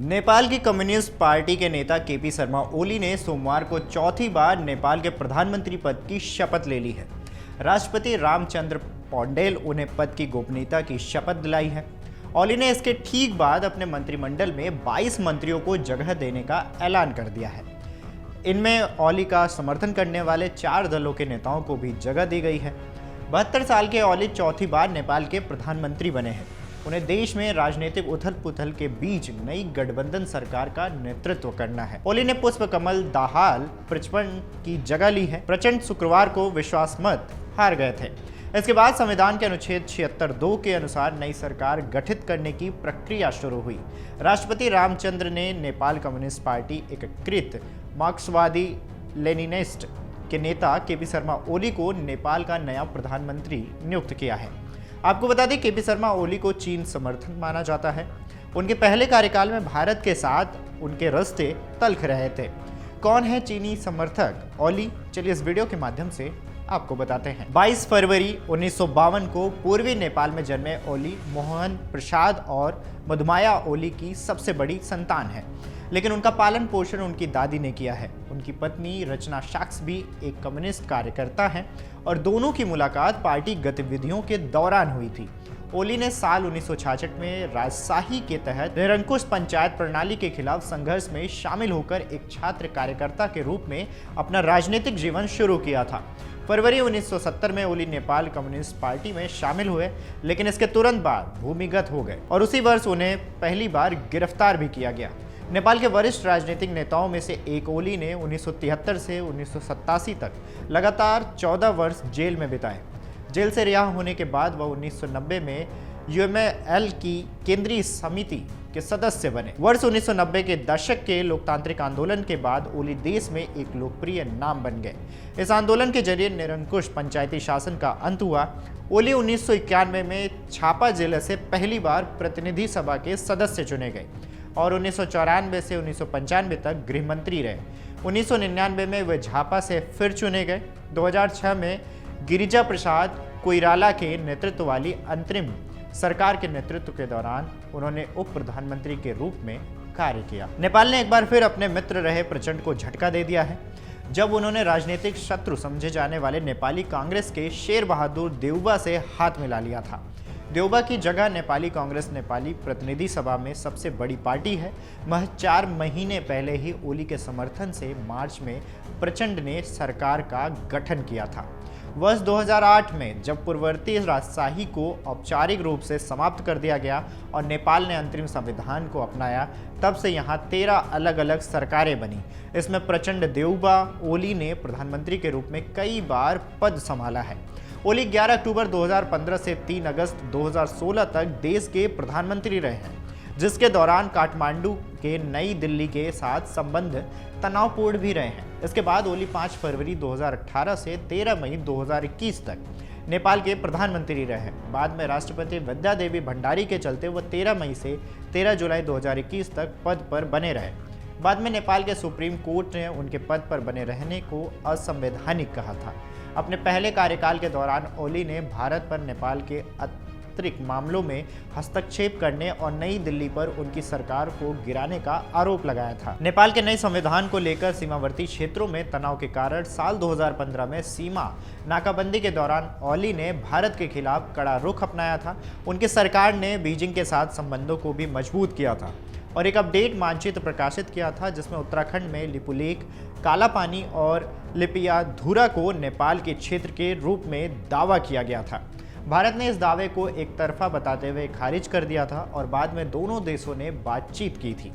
नेपाल की communist party के नेता केपी शर्मा ओली ने सोमवार को चौथी बार नेपाल के प्रधानमंत्री पद की शपथ ले ली है। राष्ट्रपति रामचंद्र पौडेल उन्हें पद की गोपनीयता की शपथ दिलाई है। ओली ने इसके ठीक बाद अपने मंत्रिमंडल में 22 मंत्रियों को जगह देने का ऐलान कर दिया है। इनमें ओली का समर्थन करने वाले 4 दलों के नेताओं को भी जगह दी गई है। 72 साल के ओली चौथी बार नेपाल के प्रधानमंत्री बने हैं। उन्हें देश में राजनीतिक उथल पुथल के बीच नई गठबंधन सरकार का नेतृत्व करना है। ओली ने पुष्प कमल दाहाल प्रचंड की जगह ली है। प्रचंड शुक्रवार को विश्वास मत हार गए थे। इसके बाद संविधान के अनुच्छेद 76(2) के अनुसार नई सरकार गठित करने की प्रक्रिया शुरू हुई। राष्ट्रपति रामचंद्र ने नेपाल कम्युनिस्ट पार्टी एकीकृत मार्क्सवादी लेनिनिस्ट के नेता केपी शर्मा ओली को नेपाल का नया प्रधानमंत्री नियुक्त किया है। आपको बता दें, केपी शर्मा ओली को चीन समर्थक माना जाता है। उनके पहले कार्यकाल में भारत के साथ उनके रिश्ते तल्ख रहे थे। कौन है चीनी समर्थक ओली? चलिए इस वीडियो के माध्यम से आपको बताते हैं। 22 फरवरी 1952 को पूर्वी नेपाल में जन्मे ओली मोहन प्रसाद और मधुमाया ओली की सबसे बड़ी संतान है, लेकिन उनका पालन पोषण उनकी दादी ने किया है। उनकी पत्नी रचना साक्ष भी एक कम्युनिस्ट कार्यकर्ता हैं और दोनों की मुलाकात पार्टी गतिविधियों के दौरान हुई थी। ओली ने साल 1966 में राजशाही के तहत निरंकुश पंचायत प्रणाली के खिलाफ संघर्ष में शामिल होकर एक छात्र कार्यकर्ता के रूप में अपना राजनीतिक जीवन शुरू किया था। फरवरी 1970 में ओली नेपाल कम्युनिस्ट पार्टी में शामिल हुए, लेकिन इसके तुरंत बाद भूमिगत हो गए और उसी वर्ष उन्हें पहली बार गिरफ्तार भी किया गया। नेपाल के वरिष्ठ राजनीतिक नेताओं में से एक ओली ने 1973 से 1987 तक लगातार 14 वर्ष जेल में बिताए। जेल से रिहा होने के बाद वह 1990 में यूएमएल की केंद्रीय समिति के सदस्य बने। वर्ष 1990 के दशक के लोकतांत्रिक आंदोलन के बाद ओली देश में एक लोकप्रिय नाम बन गए। इस आंदोलन के जरिए निरंकुश पंचायती शासन का अंत हुआ। ओली 1991 में झापा जिले से पहली बार प्रतिनिधि सभा के सदस्य चुने गए और 1994 से 1995 तक गृह मंत्री रहे। 1999 में वे झापा से फिर चुने गए। 2006 में गिरिजा प्रसाद कोइराला के नेतृत्व वाली अंतरिम सरकार के नेतृत्व के दौरान उन्होंने उप प्रधानमंत्री के रूप में कार्य किया। नेपाल ने एक बार फिर अपने मित्र रहे प्रचंड को झटका दे दिया है, जब उन्होंने राजनीतिक शत्रु समझे जाने वाले नेपाली कांग्रेस के शेर बहादुर देउबा से हाथ मिला लिया था। देउबा की जगह नेपाली कांग्रेस नेपाली प्रतिनिधि सभा में सबसे बड़ी पार्टी है। महज 4 महीने पहले ही ओली के समर्थन से मार्च में प्रचंड ने सरकार का गठन किया था। वर्ष 2008 में जब पूर्ववर्ती राजशाही को औपचारिक रूप से समाप्त कर दिया गया और नेपाल ने अंतरिम संविधान को अपनाया, तब से यहाँ 13 अलग अलग सरकारें बनी। इसमें प्रचंड देउबा ओली ने प्रधानमंत्री के रूप में कई बार पद संभाला है। ओली 11 अक्टूबर 2015 से 3 अगस्त 2016 तक देश के प्रधानमंत्री रहे हैं, जिसके दौरान काठमांडू के नई दिल्ली के साथ संबंध तनावपूर्ण भी रहे हैं। इसके बाद ओली 5 फरवरी 2018 से 13 मई 2021 तक नेपाल के प्रधानमंत्री रहे। बाद में राष्ट्रपति विद्या देवी भंडारी के चलते वह 13 मई से 13 जुलाई 2021 तक पद पर बने रहे। बाद में नेपाल के सुप्रीम कोर्ट ने उनके पद पर बने रहने को असंवैधानिक कहा था। अपने पहले कार्यकाल के दौरान ओली ने भारत पर नेपाल के आंतरिक मामलों में हस्तक्षेप करने और नई दिल्ली पर उनकी सरकार को गिराने का आरोप लगाया था। नेपाल के नए संविधान को लेकर सीमावर्ती क्षेत्रों में तनाव के कारण साल 2015 में सीमा नाकाबंदी के दौरान ओली ने भारत के खिलाफ कड़ा रुख अपनाया था। उनकी सरकार ने बीजिंग के साथ संबंधों को भी मजबूत किया था और एक अपडेट मानचित्र प्रकाशित किया था, जिसमें उत्तराखंड में लिपुलेख, काला पानी और लिपियाधुरा को नेपाल के क्षेत्र के रूप में दावा किया गया था। भारत ने इस दावे को एक तरफा बताते हुए खारिज कर दिया था और बाद में दोनों देशों ने बातचीत की थी।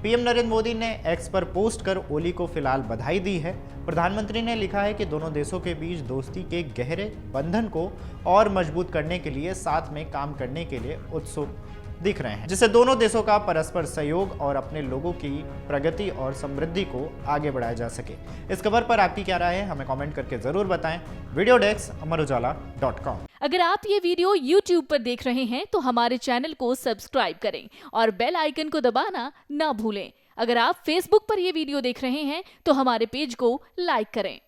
पीएम नरेंद्र मोदी ने एक्स पर पोस्ट कर ओली को फिलहाल बधाई दी है। प्रधानमंत्री ने लिखा है कि दोनों देशों के बीच दोस्ती के गहरे बंधन को और मजबूत करने के लिए साथ में काम करने के लिए उत्सुक दिख रहे हैं, जिससे दोनों देशों का परस्पर सहयोग और अपने लोगों की प्रगति और समृद्धि को आगे बढ़ाया जा सके। इस खबर पर आपकी क्या राय है, हमें कमेंट करके जरूर बताएं। वीडियो डेस्क अमरुजाला.com। अगर आप ये वीडियो YouTube पर देख रहे हैं तो हमारे चैनल को सब्सक्राइब करें और बेल आइकन को दबाना ना भूलें। अगर आप Facebook पर ये वीडियो देख रहे हैं तो हमारे पेज को लाइक करें।